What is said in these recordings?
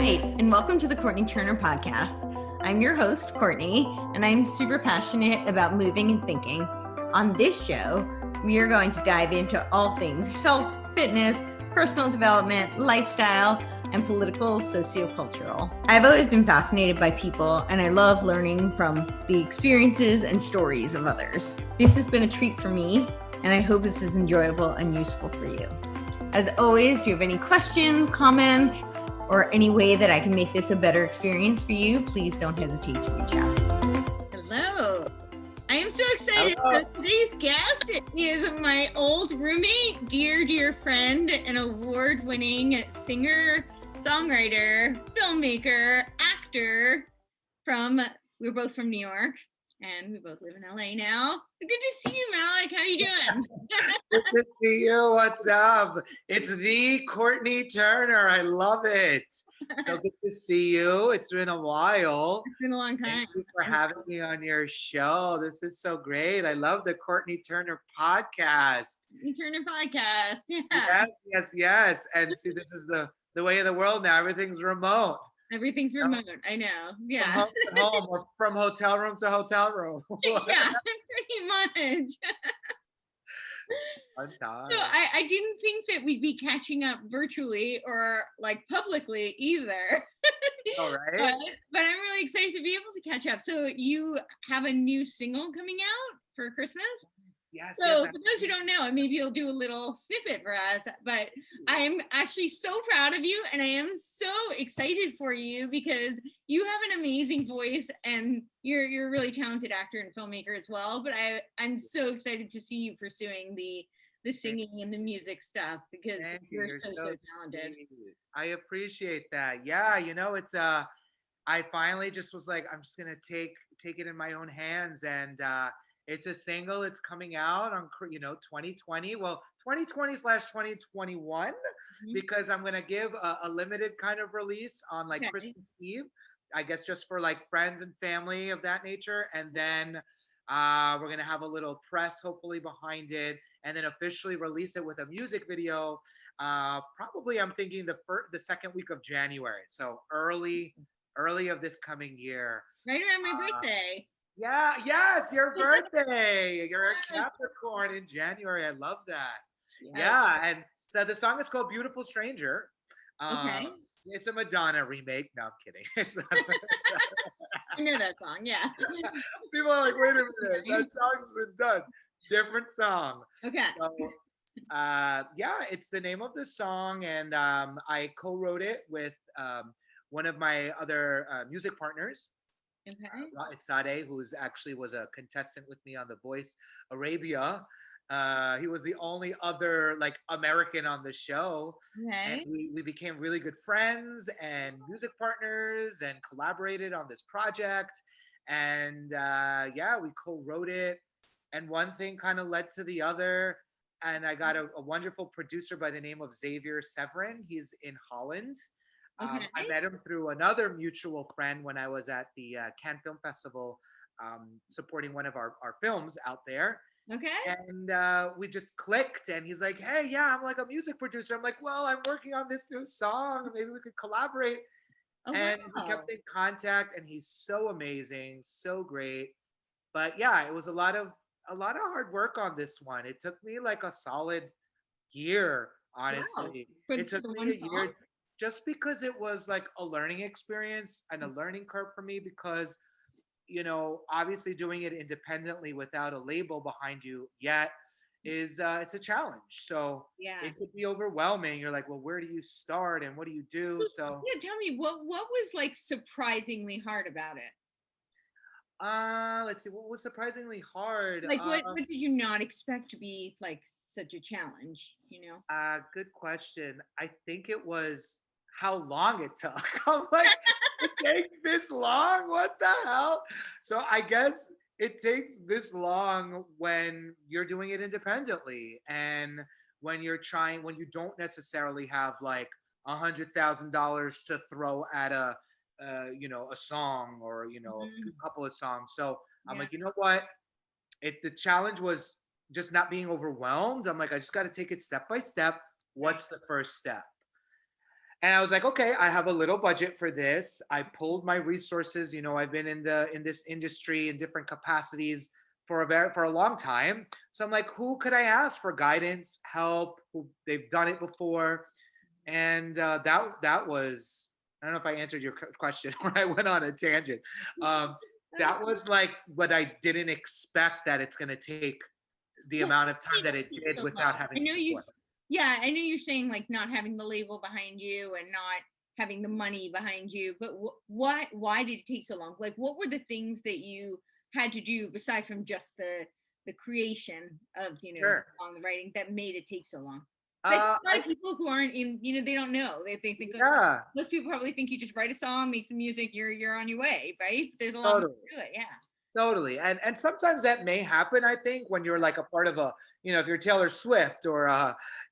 right, and welcome to the Courtenay Turner Podcast. I'm your host, Courtney, and I'm super passionate about moving and thinking. On this show, we are going to dive into all things health, fitness, personal development, lifestyle, and political sociocultural. I've always been fascinated by people, and I love learning from the experiences and stories of others. This has been a treat for me, and I hope this is enjoyable and useful for you. As always, if you have any questions, comments, or any way that I can make this a better experience for you, please don't hesitate to reach out. Hello. I am so excited. So today's guest is my old roommate, dear friend, and award-winning singer, songwriter, filmmaker, actor we're both from New York, and we both live in LA now. Good to see you, Malek. How are you doing? Good to see you. What's up? It's the Courtenay Turner. I love it. So good to see you. It's been a while. It's been a long time. Thank you for having me on your show. This is so great. I love the Courtenay Turner Podcast. Courtenay Turner Podcast. Yeah. Yes. And see, this is the way of the world now. Everything's remote. Everything's remote. I know. Yeah. From home to home, or from hotel room to hotel room. Yeah, pretty much. Fun time. So I didn't think that we'd be catching up virtually or like publicly either. All right. But I'm really excited to be able to catch up. So you have a new single coming out for Christmas? Yes. So for those who don't know, maybe you'll do a little snippet for us, but I'm actually so proud of you and I am so excited for you because you have an amazing voice and you're a really talented actor and filmmaker as well. But I'm so excited to see you pursuing the singing and the music stuff because you're so talented. I appreciate that. Yeah, it's I finally just was like, I'm just gonna take it in my own hands, and it's a single. It's coming out on 2020. Well, 2020/2021, because I'm gonna give a limited kind of release on Christmas Eve, I guess, just for like friends and family of that nature, and then we're gonna have a little press hopefully behind it, and then officially release it with a music video. Probably I'm thinking the second week of January, so early of this coming year. Right around my birthday. Yeah, yes, your birthday. You're a Capricorn in January. I love that. Yes. Yeah, and so the song is called Beautiful Stranger. Okay. It's a Madonna remake. No, I'm kidding. It's not. I know that song, yeah. People are like, wait a minute, that song's been done. Different song. Okay. So, it's the name of the song, and I co-wrote it with one of my other music partners. Okay. Sade, who was a contestant with me on The Voice Arabia. He was the only other American on the show. Okay. And we became really good friends and music partners and collaborated on this project. And we co-wrote it. And one thing kind of led to the other. And I got a wonderful producer by the name of Xavier Severin. He's in Holland. Okay. I met him through another mutual friend when I was at the Cannes Film Festival supporting one of our films out there. Okay. And we just clicked, and he's like, hey, yeah, I'm like a music producer. I'm like, well, I'm working on this new song. Maybe we could collaborate. And we kept in contact, and he's so amazing, so great. But yeah, it was a lot of hard work on this one. It took me like a solid year, honestly. Wow. It took me a year. Just because it was like a learning experience and a learning curve for me, because, obviously doing it independently without a label behind you yet is it's a challenge. So it could be overwhelming. You're like, well, where do you start and what do you do? So tell me what was like surprisingly hard about it? Let's see, what was surprisingly hard? Like what did you not expect to be like such a challenge, Good question. I think it was how long it took. I'm like, it takes this long? What the hell? So I guess it takes this long when you're doing it independently, and when you don't necessarily have like $100,000 to throw at a song or a couple of songs. So I'm like, you know what? The challenge was just not being overwhelmed. I'm like, I just got to take it step by step. What's the first step? And I was like, okay, I have a little budget for this. I pulled my resources. I've been in this industry in different capacities for a long time. So I'm like, who could I ask for guidance, help? Who they've done it before, and that was. I don't know if I answered your question or I went on a tangent. That was like what I didn't expect that it's going to take the Well, amount of time it that it takes did so without long. having I know you. support. Yeah, I know you're saying like not having the label behind you and not having the money behind you, but why did it take so long? Like, what were the things that you had to do besides from just the creation of the Sure. song, the writing that made it take so long? Like a lot I of people who aren't in, they don't know. They think Yeah, most people probably think you just write a song, make some music, you're on your way, right? There's a lot more totally. to it. Yeah. Totally. And sometimes that may happen, I think, when you're like a part of if you're Taylor Swift or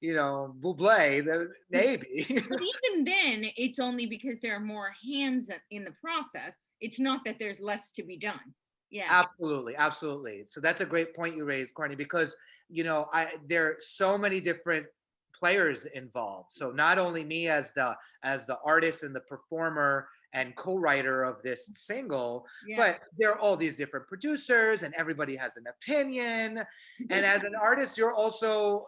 Bublé, then maybe. But even then, it's only because there are more hands in the process. It's not that there's less to be done. Yeah. Absolutely, absolutely. So that's a great point you raised, Courtney, because there are so many different players involved. So not only me as the artist and the performer and co-writer of this single, Yeah. but there are all these different producers and everybody has an opinion. And as an artist, you're also,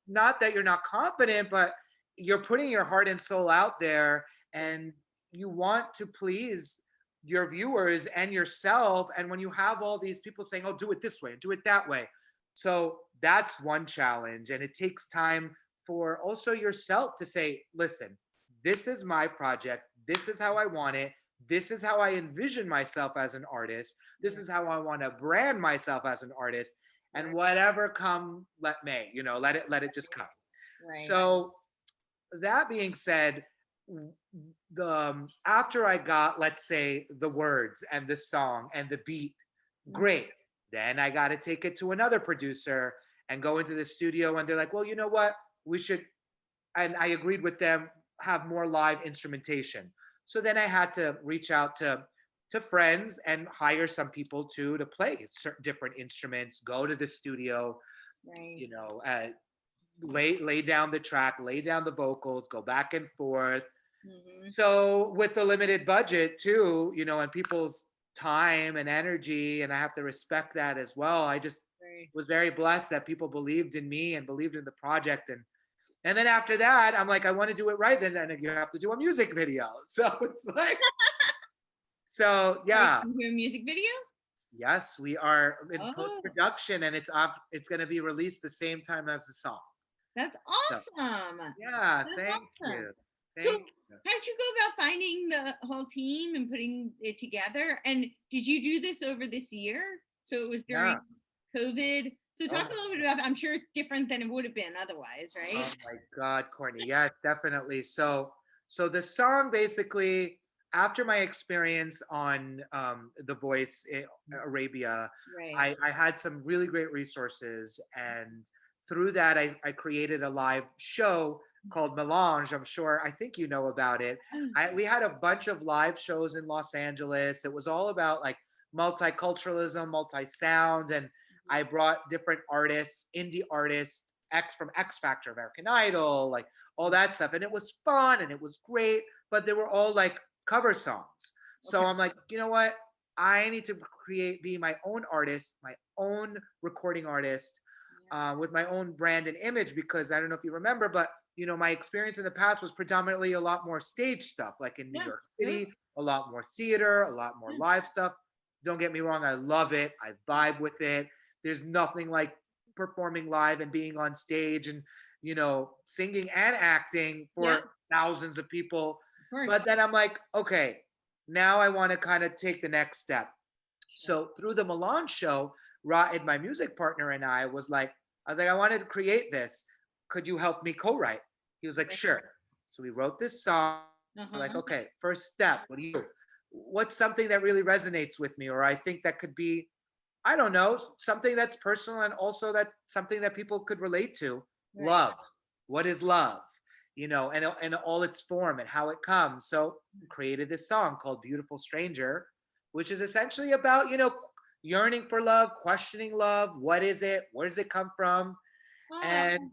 not that you're not confident, but you're putting your heart and soul out there and you want to please your viewers and yourself. And when you have all these people saying, oh, do it this way, do it that way. So that's one challenge. And it takes time for also yourself to say, listen, this is my project. This is how I want it. This is how I envision myself as an artist. This is how I want to brand myself as an artist. And whatever come, let it just come. Right. So that being said, after I got, let's say, the words and the song and the beat, great. Then I got to take it to another producer and go into the studio, and they're like, well, you know what? We should, and I agreed with them, have more live instrumentation. So then I had to reach out to friends and hire some people to play certain different instruments, go to the studio, Right. lay down the track, lay down the vocals, go back and forth. Mm-hmm. So with the limited budget too, and people's time and energy, and I have to respect that as well. I just was very blessed that people believed in me and believed in the project. And then after that, I'm like, I want to do it right. Then you have to do a music video. So it's like, so yeah. Do a music video? Yes, we are in post-production, and it's going to be released the same time as the song. That's awesome. Yeah, thank you. So how'd you go about finding the whole team and putting it together? And did you do this over this year? So it was during COVID. So talk a little bit about that. I'm sure it's different than it would have been otherwise, right? Oh my God, Courtney. Yeah, definitely. So the song basically, after my experience on The Voice in Arabia, I had some really great resources. And through that, I created a live show called Melange. I think you know about it. We had a bunch of live shows in Los Angeles. It was all about like multiculturalism, multi-sound, and I brought different artists, indie artists, from X Factor, American Idol, like all that stuff. And it was fun and it was great, but they were all like cover songs. So I'm like, you know what? I need to be my own artist, my own recording artist, with my own brand and image, because I don't know if you remember, but my experience in the past was predominantly a lot more stage stuff, like in New York City, a lot more theater, a lot more live stuff. Don't get me wrong, I love it. I vibe with it. There's nothing like performing live and being on stage and, singing and acting for thousands of people. But then I'm like, okay, now I want to kind of take the next step. So through the Melange show, Ra'ed, my music partner, and I was like, I wanted to create this. Could you help me co-write? He was like, sure. So we wrote this song. We're like, okay, first step, what's something that really resonates with me? Or I think that could be, I don't know, something that's personal and also that something that people could relate to. Love. What is love? And all its form and how it comes. So created this song called Beautiful Stranger, which is essentially about, yearning for love, questioning love. What is it? Where does it come from? And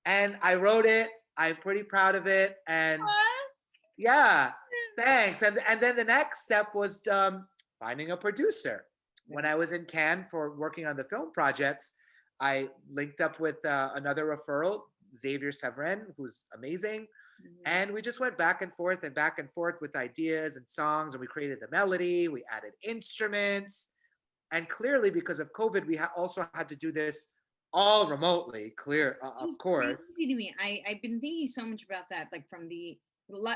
I wrote it. I'm pretty proud of it. And What? yeah, thanks. And then the next step was finding a producer. When I was in Cannes for working on the film projects, I linked up with another referral, Xavier Severin, who's amazing. And we just went back and forth with ideas and songs, and we created the melody, we added instruments. And clearly, because of COVID, we also had to do this all remotely, of Just course. crazy to me. I've been thinking so much about that, like from the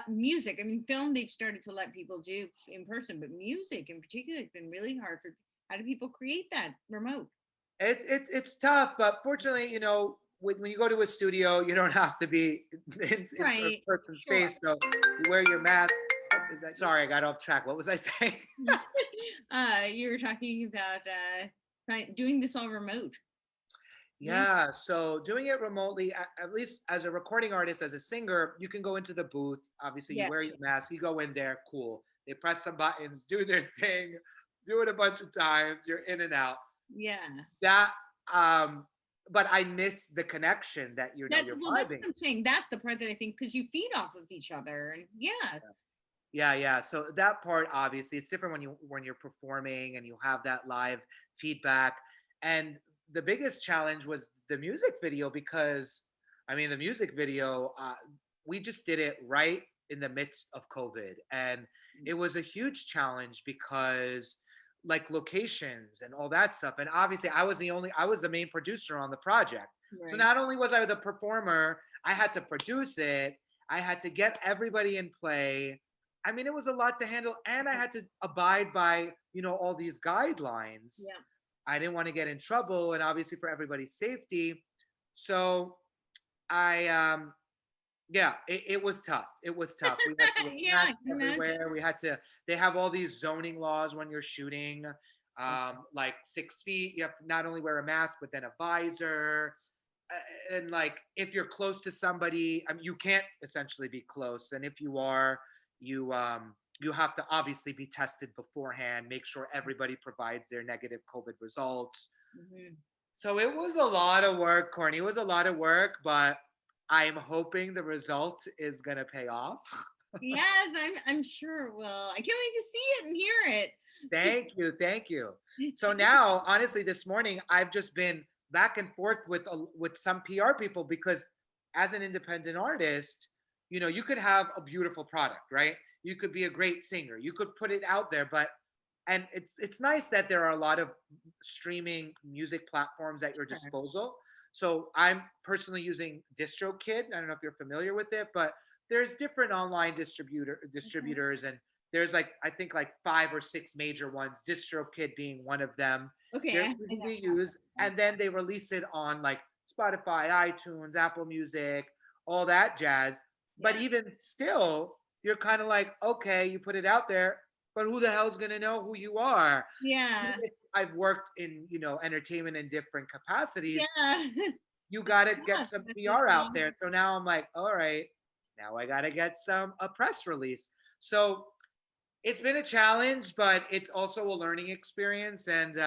music. I mean, film they've started to let people do in person, but music in particular has been really hard for. How do people create that remote? It's tough, but fortunately, when you go to a studio, you don't have to be in a Right. person's Sure. face, so you wear your mask. Sorry, I got off track. What was I saying? You were talking about doing this all remote. Yeah, so doing it remotely, at least as a recording artist, as a singer, you can go into the booth. Obviously, you wear your mask, you go in there, cool. They press some buttons, do their thing, do it a bunch of times, you're in and out. Yeah. That but I miss the connection that you're That's what vibing. I'm saying. That's the part that I think, because you feed off of each other, and Yeah. So that part, obviously, it's different when you're performing and you have that live feedback. And the biggest challenge was the music video, because I mean, the music video, we just did it right in the midst of COVID, and it was a huge challenge because like locations and all that stuff. And obviously, I was the main producer on the project. Right. So not only was I the performer, I had to produce it. I had to get everybody in play. I mean, it was a lot to handle, and I had to abide by, all these guidelines. Yeah. I didn't want to get in trouble, and obviously for everybody's safety. So it was tough. It was tough. We had to wear masks everywhere. They have all these zoning laws when you're shooting, like 6 feet. You have to not only wear a mask, but then a visor. And like, if you're close to somebody, I mean, you can't essentially be close. And if you are, you have to obviously be tested beforehand, make sure everybody provides their negative COVID results. Mm-hmm. So it was a lot of work, Courtney. It was a lot of work, but I'm hoping the result is going to pay off. Yes, I'm sure it will. I can't wait to see it and hear it. Thank you. So now, honestly, this morning, I've just been back and forth with some PR people, because as an independent artist, you could have a beautiful product, right? You could be a great singer. You could put it out there, and it's nice that there are a lot of streaming music platforms at your disposal. So I'm personally using DistroKid. I don't know if you're familiar with it, but there's different online distributors, and there's I think 5 or 6 major ones, DistroKid being one of them. Okay. They're easy to use, and then they release it on Spotify, iTunes, Apple Music, all that jazz. Yeah. But even still, you're kind of okay, you put it out there, but who the hell's gonna know who you are? Yeah. I've worked in, entertainment in different capacities. Yeah. You gotta get some PR out there. So now I'm all right, now I gotta get a press release. So it's been a challenge, but it's also a learning experience. And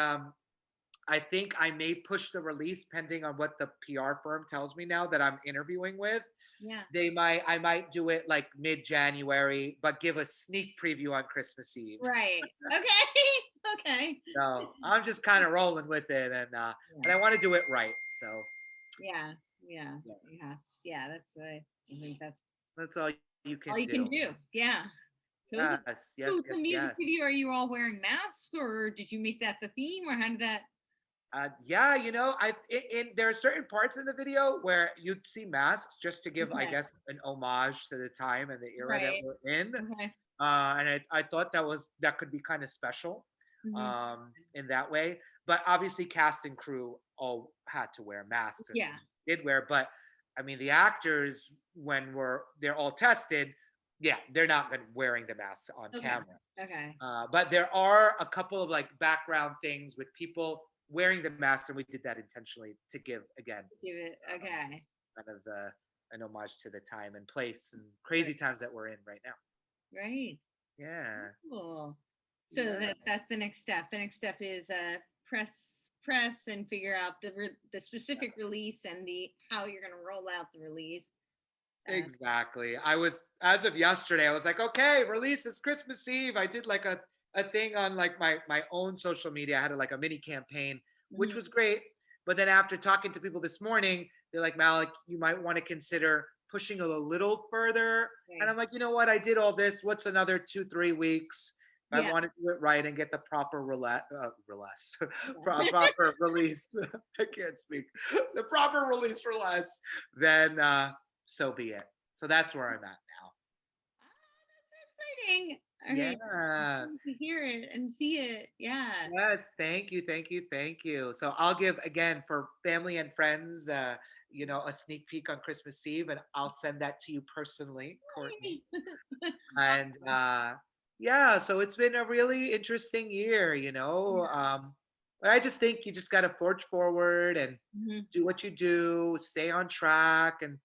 I think I may push the release pending on what the PR firm tells me now that I'm interviewing with. Yeah. I might do it Mid-January, but give a sneak preview on Christmas Eve. Right. Okay. So I'm just kind of rolling with it, and I want to do it right. So yeah. That's I think that's all you can. All you can do. Yeah. Yes. The music video, are you all wearing masks, or did you make that the theme, or how did that? There are certain parts in the video where you'd see masks just to give, I guess, an homage to the time and the era that we're in. Okay. And I thought that could be kind of special, in that way. But obviously, cast and crew all had to wear masks. And did wear, but I mean, the actors, when they're all tested, they're not wearing the masks on camera. Okay. But there are a couple of background things with people wearing the mask, and we did that intentionally to give it kind of an homage to the time and place and crazy times that we're in right now. Right. Yeah. Cool. So that's the next step. The next step is press and figure out the specific release and how you're going to roll out the release. Exactly. As of yesterday, I was like, okay, release this Christmas Eve. I did like a thing on like my own social media. I had like a mini campaign, which Mhm. was great. But then after talking to people this morning, they're like, Malik, you might want to consider pushing it a little further. And Okay. I'm like, you know what? I did all this. What's another 2, 3 weeks? If I Yeah. want to do it right and get the proper release, Yeah. proper release. I can't speak. The proper release for less, then so be it. So that's where I'm at now. That's exciting. All right. Yeah. To hear it and see it. Yeah. Yes. Thank you. Thank you. Thank you. So I'll give again for family and friends, a sneak peek on Christmas Eve, and I'll send that to you personally, Courtney. And yeah, so it's been a really interesting year, but I just think you just got to forge forward and Mhm. do what you do, stay on track, and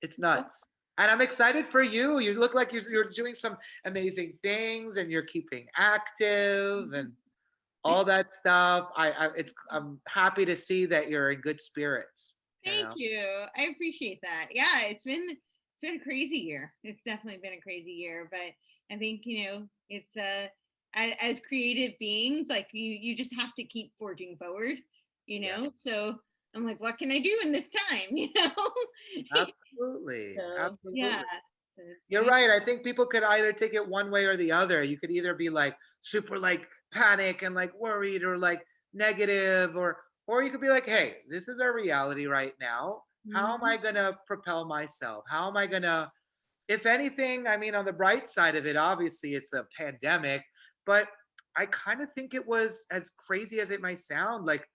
it's nuts. And I'm excited for you. You look like you're doing some amazing things, and you're keeping active and all that stuff. I'm happy to see that you're in good spirits. Thank you. I appreciate that. Yeah, it's been a crazy year. It's definitely been a crazy year, but I think, it's as creative beings, like you just have to keep forging forward, Yeah, So I'm like, what can I do in this time? absolutely, So yeah. absolutely. So You're right. I think people could either take it one way or the other. You could either be like super like panic and like worried or like negative, or you could be like, hey, this is our reality right now. How am Mhm. I gonna propel myself? How am I gonna, if anything, I mean, on the bright side of it, obviously it's a pandemic, but I kind of think it was, as crazy as it might sound, like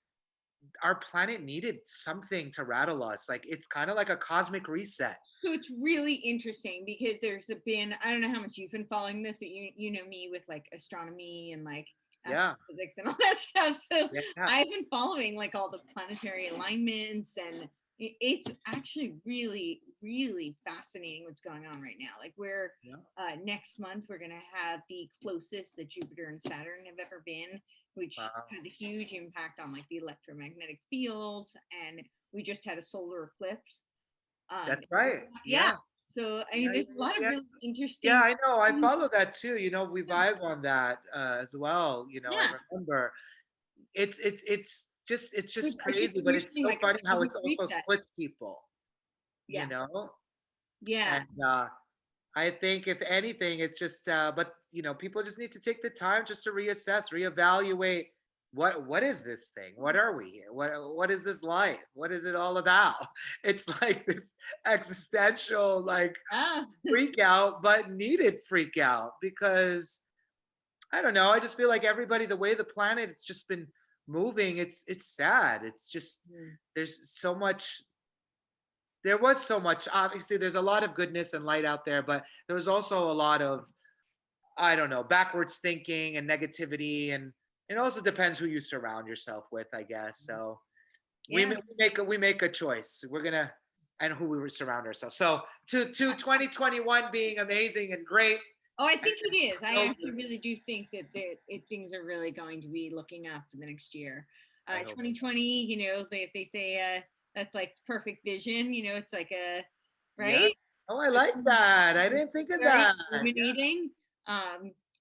our planet needed something to rattle us. Like it's kind of like a cosmic reset. So it's really interesting because been, I don't know how much you've been following this, but you know me with like astronomy and like Yeah. astrophysics and all that stuff. So Yeah. I've been following like all the planetary alignments, and it's actually really, really fascinating what's going on right now. Like we're Yeah. next month we're gonna have the closest that Jupiter and Saturn have ever been, which Wow. has a huge impact on like the electromagnetic fields. And we just had a solar eclipse. Um, That's right. yeah. Yeah. So I mean, Yeah. there's a lot of Yeah. really Yeah, interesting I know. I things. follow that too. We Yeah. vibe on that as well. I Yeah. remember it's just crazy, but You're it's saying so like funny a how cosmic it's also reset. split people, you Yeah. know? Yeah. And I think if anything, it's just but people just need to take the time just to reassess, reevaluate what is this thing? What are we here? What is this life? What is it all about? It's like this existential like Ah. freak out, but needed freak out because I don't know. I just feel like everybody, the way the planet, it's just been moving. It's sad. It's just Mm. there's so much. There was so much. Obviously, there's a lot of goodness and light out there, but there was also a lot of I don't know backwards thinking and negativity, and it also depends who you surround yourself with, I guess. So Yeah. we make a choice. We're gonna and who we surround ourselves. So to 2021 being amazing and great. Oh, I think it is. I So actually really do think that things are really going to be looking up for the next year. I hope. 2020, they say that's like perfect vision. It's like a Yeah. right. Oh, I like that. I didn't think of Very that. Yeah. illuminating.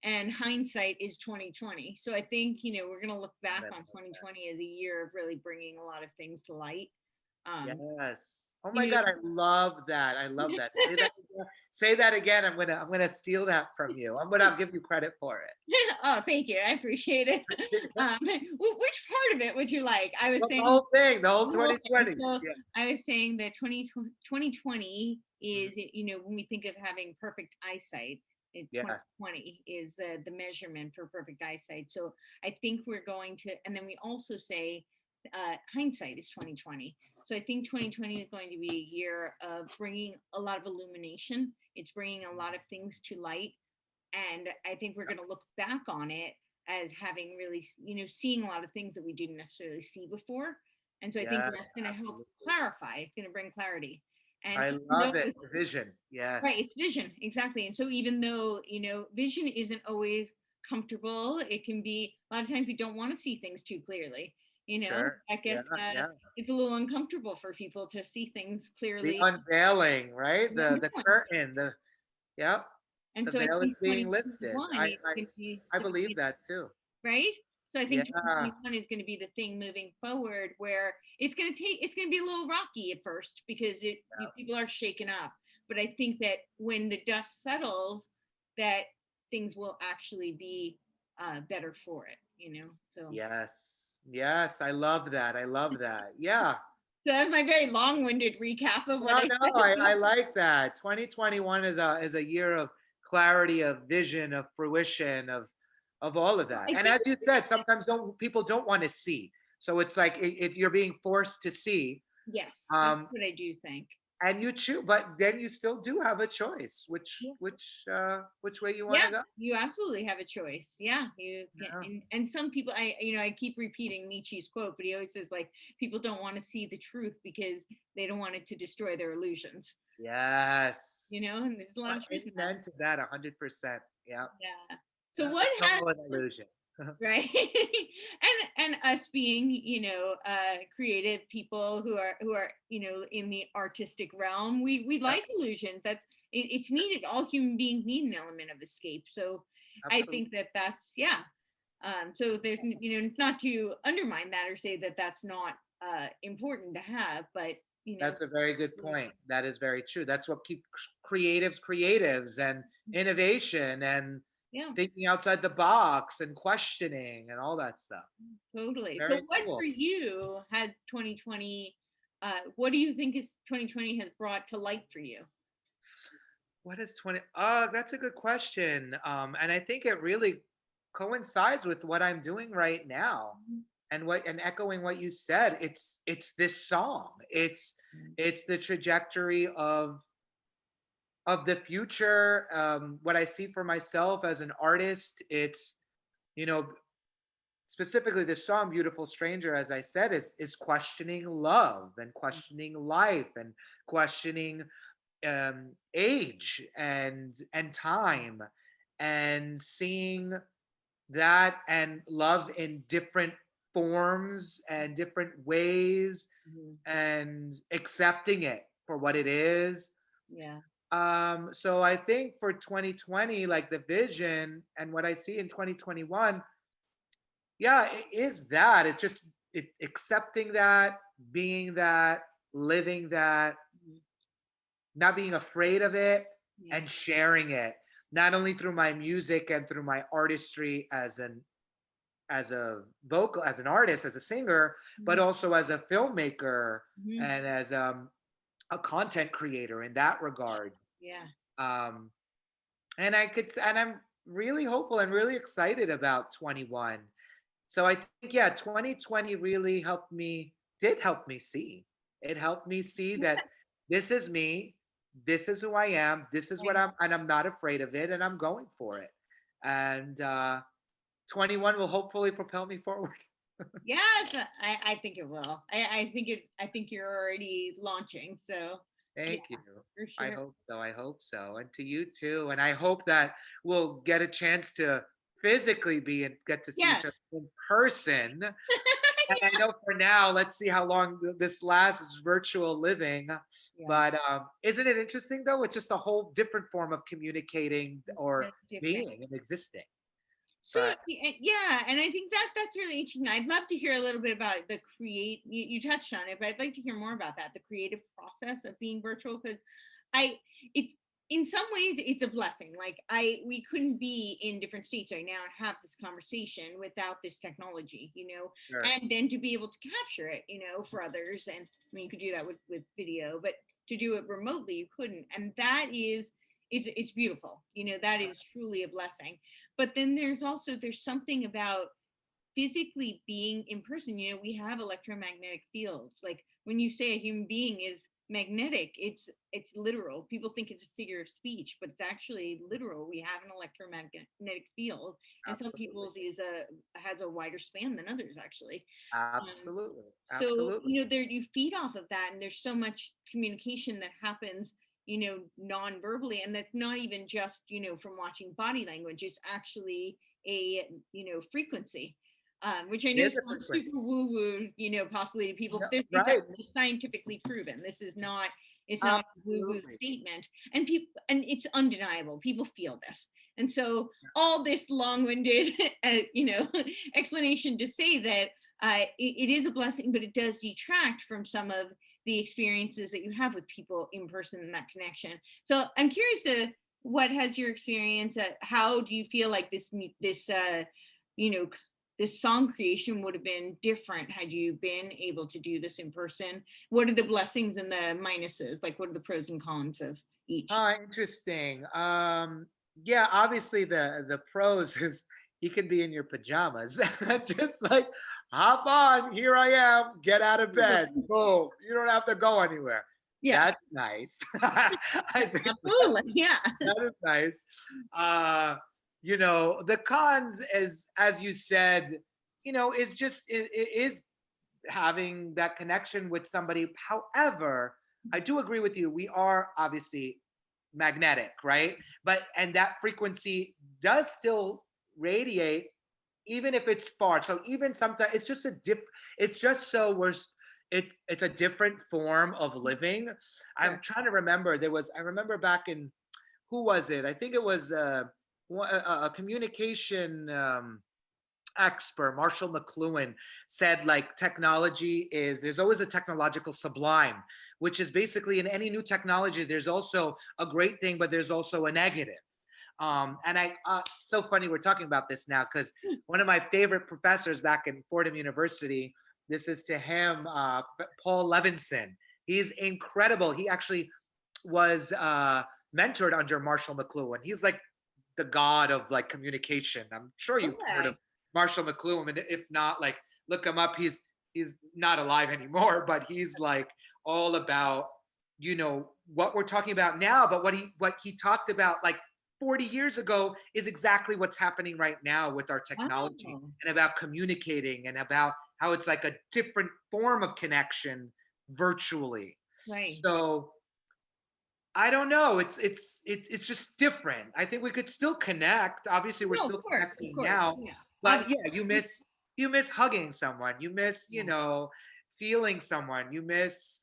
And hindsight is 2020. So I think, we're going to look back Got on it. 2020 as a year of really bringing a lot of things to light. Um, Yes. Oh my you know, God, I love that. I love that. Say that again. Say that again. I'm gonna steal that from you. I'll give you credit for oh, thank you. I appreciate it. it. Which part of it would you like? I was Well, the saying, whole thing, the whole okay, 2020. so Yeah. I was saying that 2020 Mhm. is, when we think of having perfect eyesight, Yes. 2020 is the measurement for perfect eyesight. So I think we're going to, and then we also say hindsight is 2020. So I think 2020 is going to be a year of bringing a lot of illumination. It's bringing a lot of things to light. And I think we're going to look back on it as having really, seeing a lot of things that we didn't necessarily see before. And so I think Yes, that's going to help absolutely. clarify. It's going to bring clarity. And I even though love it. The vision. right, Yes. it's vision, exactly. And so even though, vision isn't always comfortable, it can be a lot of times we don't want to see things too clearly. Sure. I Yeah. guess Yeah. it's a little uncomfortable for people to see things The clearly. unveiling, right? The curtain, yep, And the so I veil is think being lifted. 2021 is I going to believe be that too. right. So I Yeah. think 2021 is going to be the thing moving forward, where it's going to be a little rocky at first because people are shaken up. But I think that when the dust settles, that things will actually be better for it. So. Yes. Yes. I love that. I love that. Yeah. So that's my very long-winded recap of what No, I no, said. I like that. 2021 is a year of clarity, of vision, of fruition, of all of that. I And think as you said, sometimes people don't want to see. So it's like you're being forced to see. yes, that's Um, what I do think. and you choose, but then you still do have a choice, Yeah. which way you want Yeah, to go. you absolutely have a choice. Yeah, you can, Yeah. and some people, I keep repeating Nietzsche's quote, but he always says like people don't want to see the truth because they don't want it to destroy their illusions. Yes. And there's a lot of truth in that. Amen to that 100%. Yeah. Yeah. So Yeah. what It's has all an illusion. right and us being creative people who are in the artistic realm, we Yeah, like illusions. It's needed. All human beings need an element of escape, so I absolutely. think that's yeah. So there's not to undermine that or say that that's not important to have, but That's a very good point. That is very true. That's what keeps creatives and innovation and yeah, thinking outside the box and questioning and all that stuff. totally. So Very what for cool. you has 2020, what do you think is 2020 has brought to light for you? What is 20? Oh, that's a good question. And I think it really coincides with what I'm doing right now. And echoing what you said, it's this song. It's the trajectory of the future. What I see for myself as an artist, it's you know specifically the song "Beautiful Stranger," as I said, is questioning love and questioning life and questioning age and time, and seeing that and love in different forms and different ways, Mhm. and accepting it for what it is. Yeah. So I think for 2020, like the vision and what I see in 2021, yeah, it is that. It's just accepting that, being that, living that, not being afraid of it, Yeah. and sharing it, not only through my music and through my artistry as a vocal, as an artist, as a singer, but Mhm. also as a filmmaker Mhm. and as a content creator in that regard. Yeah. Um, and I'm really hopeful and really excited about 21. So I think, yeah, 2020 really did help me see. It helped me see that this is me, this is who I am, this is what Right. and I'm not afraid of it, and I'm going for it. And 21 will hopefully propel me forward. Yes, I think it will. I think you're already launching. So yeah, Thank you. for I sure. hope so. I hope so. And to you too. And I hope that we'll get a chance to physically be and get to see each Yes. other in person. And I know for now, let's see how long this lasts virtual living. Yeah. But isn't it interesting though? It's just a whole different form of communicating It's or so different. being and existing. So But yeah, and I think that's really interesting. I'd love to hear a little bit about the you touched on it, but I'd like to hear more about that, the creative process of being virtual, because I it's in some ways it's a blessing. Like we couldn't be in different states right now and have this conversation without this technology, sure. and then to be able to capture it, for others. And I mean, you could do that with video, but to do it remotely, you couldn't. And that is it's beautiful. That is truly a blessing. But then there's something about physically being in person. We have electromagnetic fields. Like when you say a human being is magnetic, it's literal. People think it's a figure of speech, but it's actually literal. We have an electromagnetic field, and some Absolutely. people's has a wider span than others, actually. um, Absolutely. so Absolutely. there you feed off of that, and there's so much communication that happens non-verbally, and that's not even just from watching body language. It's actually a frequency. which I It know is a sounds frequency. super woo-woo, possibly to people. No, But it's right. actually scientifically proven. This is not. It's not a woo-woo Absolutely. statement, and it's undeniable. People feel this, and so all this long-winded, explanation to say that it is a blessing, but it does detract from some of the experiences that you have with people in person and that connection. So I'm curious to what has your experience? How do you feel like you know, this song creation would have been different had you been able to do this in person? What are the blessings and the minuses? Like, what are the pros and cons of each? Interesting. Yeah, obviously the pros is you can be in your pajamas, just like hop on. Here I am. Get out of bed. Boom. You don't have to go anywhere. Yeah, That's nice. I think absolutely. Yeah. that is nice. The cons is, as you said, is just it is having that connection with somebody. However, I do agree with you. We are obviously magnetic, right? And that frequency does still radiate, even if it's far. So even sometimes it's just it's just so we're it's a different form of living. I'm trying to remember. I remember back in, who was it? I think it was a communication expert, Marshall McLuhan, said like there's always a technological sublime, which is basically in any new technology, there's also a great thing, but there's also a negative. So funny we're talking about this now because one of my favorite professors back in Fordham University, this is to him, Paul Levinson. He's incredible. He actually was mentored under Marshall McLuhan. He's like the god of like communication. I'm sure you've heard of Marshall McLuhan, and if not, like look him up. He's not alive anymore, but he's like all about what we're talking about now, but what he talked about like 40 years ago is exactly what's happening right now with our technology and about communicating and about how it's like a different form of connection virtually. Right. So I don't know. It's just different. I think we could still connect. Obviously, we're still connecting now. Yeah. But yeah, you miss hugging someone. You miss, feeling someone. You miss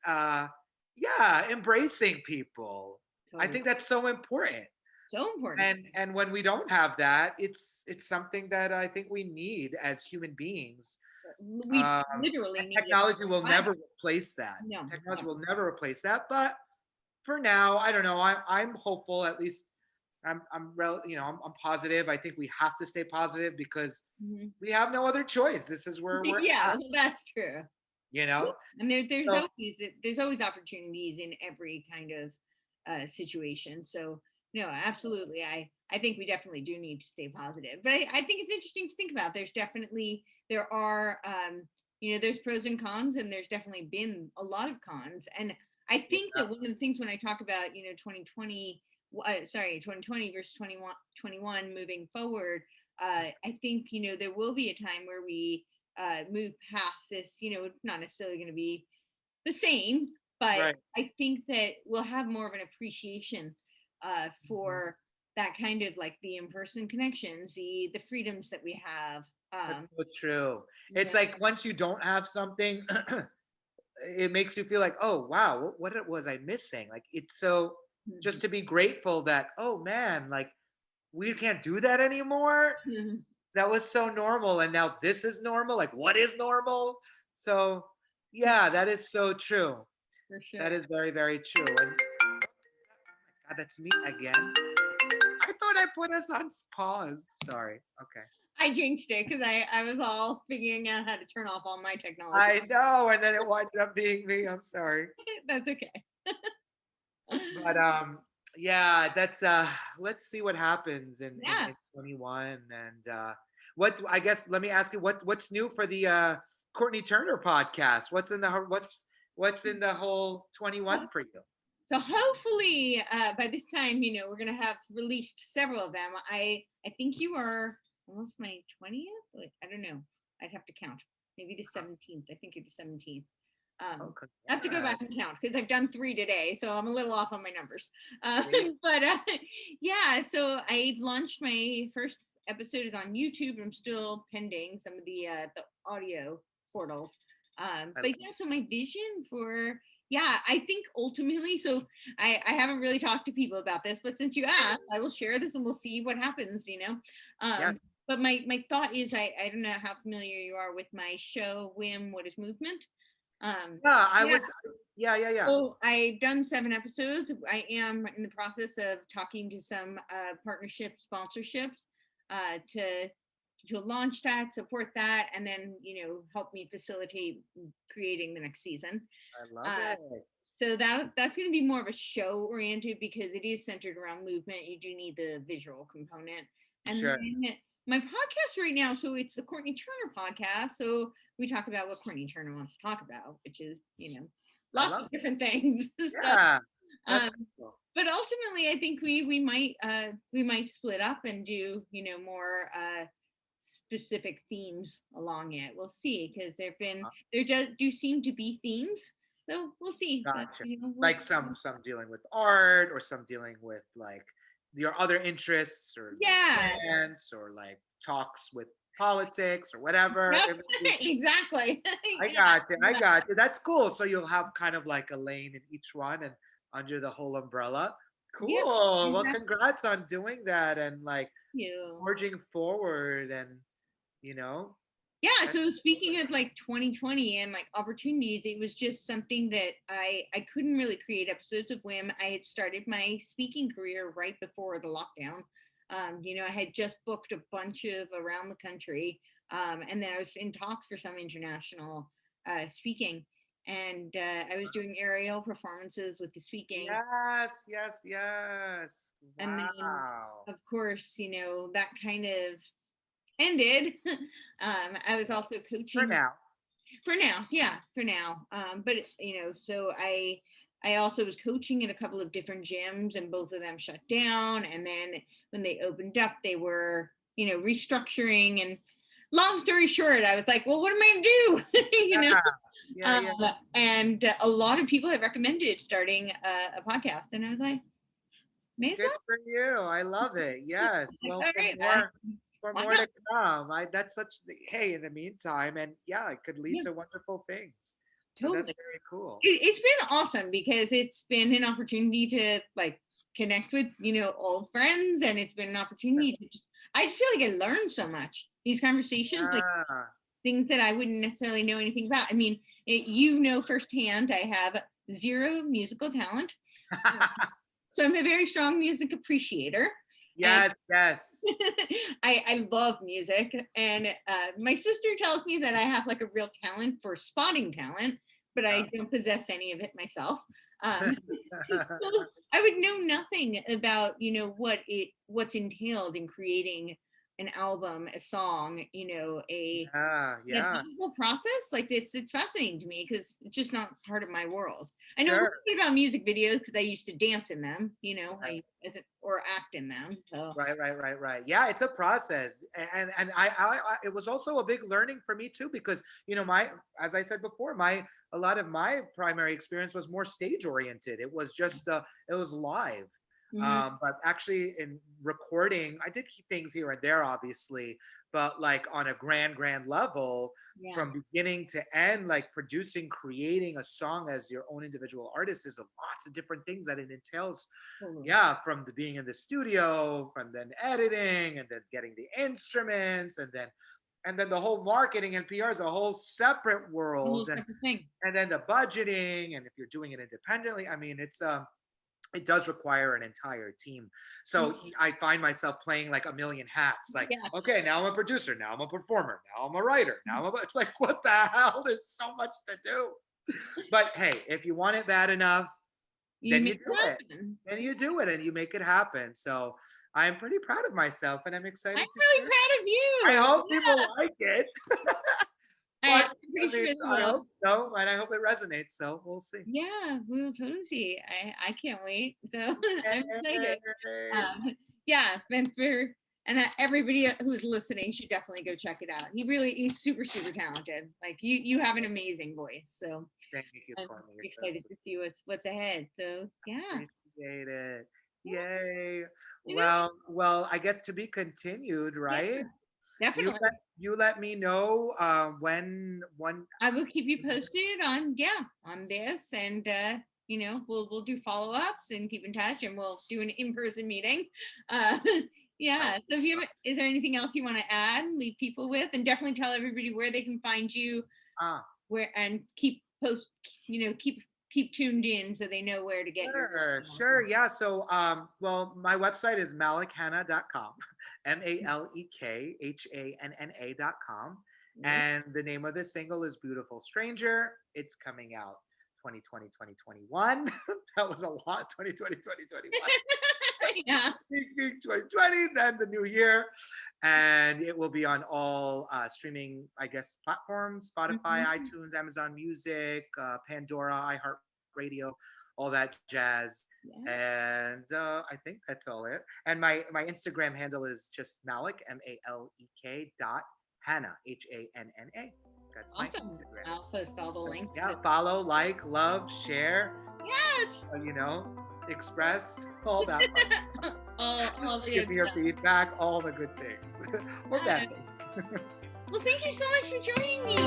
embracing people. Totally. I think that's so important. So important. And when we don't have that, it's something that I think we need as human beings. We literally need technology will never replace that. No, technology will never replace that. But for now, I don't know. I'm hopeful. At least I'm positive. I think we have to stay positive because we have no other choice. This is where we're at. That's true. And there's always opportunities in every kind of situation. So no, absolutely. I think we definitely do need to stay positive. But I think it's interesting to think about. There are there's pros and cons, and there's definitely been a lot of cons. And I think that one of the things when I talk about 2020 versus 2021 moving forward, I think there will be a time where we move past this. It's not necessarily going to be the same, but I think that we'll have more of an appreciation for that kind of like the in-person connections, the freedoms that we have. That's so true. It's like once you don't have something, it makes you feel like, oh wow, what was I missing? Like it's so just to be grateful that, oh man, like we can't do that anymore. That was so normal, and now this is normal. Like what is normal? So yeah, that is so true. For sure. That is very, very true. And God, that's me again. I thought I put us on pause. Sorry. Okay. I jinxed it because I was all figuring out how to turn off all my technology. I know, and then it wound up being me. I'm sorry. That's okay. But yeah, that's let's see what happens in 21. And what I guess let me ask you what's new for the Courtenay Turner podcast? What's in the whole 21 for you? So hopefully by this time, we're going to have released several of them. I think you are almost my 20th. I don't know. I'd have to count. Maybe the 17th. I think you're the 17th. I have to go back and count because I've done 3 today, so I'm a little off on my numbers. But yeah, so I launched my first episode is on YouTube. I'm still pending some of the audio portals. But yeah, so my vision for, I think ultimately, so I haven't really talked to people about this, but since you asked, I will share this and we'll see what happens, But my thought is, I don't know how familiar you are with my show, Whim, What is Movement? So I've done 7 episodes. I am in the process of talking to some partnership sponsorships to launch that, support that, and then help me facilitate creating the next season. I love it. So that's going to be more of a show oriented because it is centered around movement. You do need the visual component. And then my podcast right now, so it's the Courtenay Turner Podcast. So we talk about what Courtenay Turner wants to talk about, which is lots of different things. Yeah. Cool. But ultimately, I think we might split up and do more specific themes along it. We'll see, because there do seem to be themes, so we'll see. Gotcha. But, some dealing with art, or some dealing with like your other interests, or events, or like talks with politics or whatever. Exactly. I got you. That's cool. So you'll have kind of like a lane in each one and under the whole umbrella. Cool. Yeah, exactly. Well, congrats on doing that and like forging forward and So speaking of like 2020 and like opportunities, it was just something that I couldn't really create episodes of Whim. I had started my speaking career right before the lockdown. I had just booked a bunch of around the country, and then I was in talks for some international speaking, and I was doing aerial performances with the speaking. Yes. Wow. And then, of course, that kind of ended. I was also coaching for now. But so I also was coaching in a couple of different gyms, and both of them shut down. And then when they opened up, they were, restructuring. And long story short, I was like, well, what am I gonna do? And a lot of people have recommended starting a podcast, and I was like, good for you. I love it. Yes. Well, for more to come. That's such, hey, in the meantime, and it could lead to wonderful things. Totally. So that's very cool. It's been awesome because it's been an opportunity to like connect with old friends, and it's been an opportunity to I feel like I learned so much. These conversations, like things that I wouldn't necessarily know anything about. I mean, firsthand, I have zero musical talent. So I'm a very strong music appreciator. Yes. I love music, and my sister tells me that I have like a real talent for spotting talent, but I don't possess any of it myself. So I would know nothing about what's entailed in creating an album, a song, a whole process. Like it's fascinating to me because it's just not part of my world. I know a little bit about music videos because I used to dance in them, or act in them. So right. Yeah, it's a process, and I it was also a big learning for me too, because as I said before, a lot of my primary experience was more stage oriented. It was just it was live. Mm-hmm. But actually in recording, I did things here and there, obviously, but like on a grand level, from beginning to end, like producing, creating a song as your own individual artist is lots of different things that it entails. Mm-hmm. From being in the studio, and then editing, and then getting the instruments, and then the whole marketing and PR is a whole separate world, and then the budgeting, and if you're doing it independently, I mean, it does require an entire team. So I find myself playing like a million hats. Like, okay, now I'm a producer. Now I'm a performer. Now I'm a writer. It's like, what the hell? There's so much to do. But hey, if you want it bad enough, then you do it. Then you do it and you make it happen. So I'm pretty proud of myself, and I'm excited. I'm really proud of you. I hope people like it. I'm pretty sure I hope so, and I hope it resenates. So we'll see. Yeah, we'll totally see. I can't wait. So I'm excited. And everybody who's listening should definitely go check it out. He's super talented. Like you have an amazing voice. So thank you, I'm excited to see what's ahead. So yeah. Appreciate it. Yay. You know? Well, I guess to be continued, right? Yeah, definitely. You let me know when I will keep you posted on this, and we'll do follow-ups and keep in touch, and we'll do an in-person meeting. Yeah. So is there anything else you want to add, leave people with, and definitely tell everybody where they can find you, where, and keep tuned in so they know where to get Sure. Yeah. So, well, my website is malekhanna.com, MALEKHANNA.com. And the name of the single is Beautiful Stranger. It's coming out 2020, 2021. That was a lot. 2020, 2021. Yeah. 2020, then the new year. And it will be on all streaming, I guess, platforms, Spotify, iTunes, Amazon Music, Pandora, iHeartRadio, all that jazz. Yeah. And I think that's all it. And my Instagram handle is just Malek, MALEK Hanna, HANNA. That's my Instagram. I'll post all the links. Yeah, follow, like, love, share. Yes. Express all that. all the Give me your feedback, all the good things or bad things. Well, thank you so much for joining me.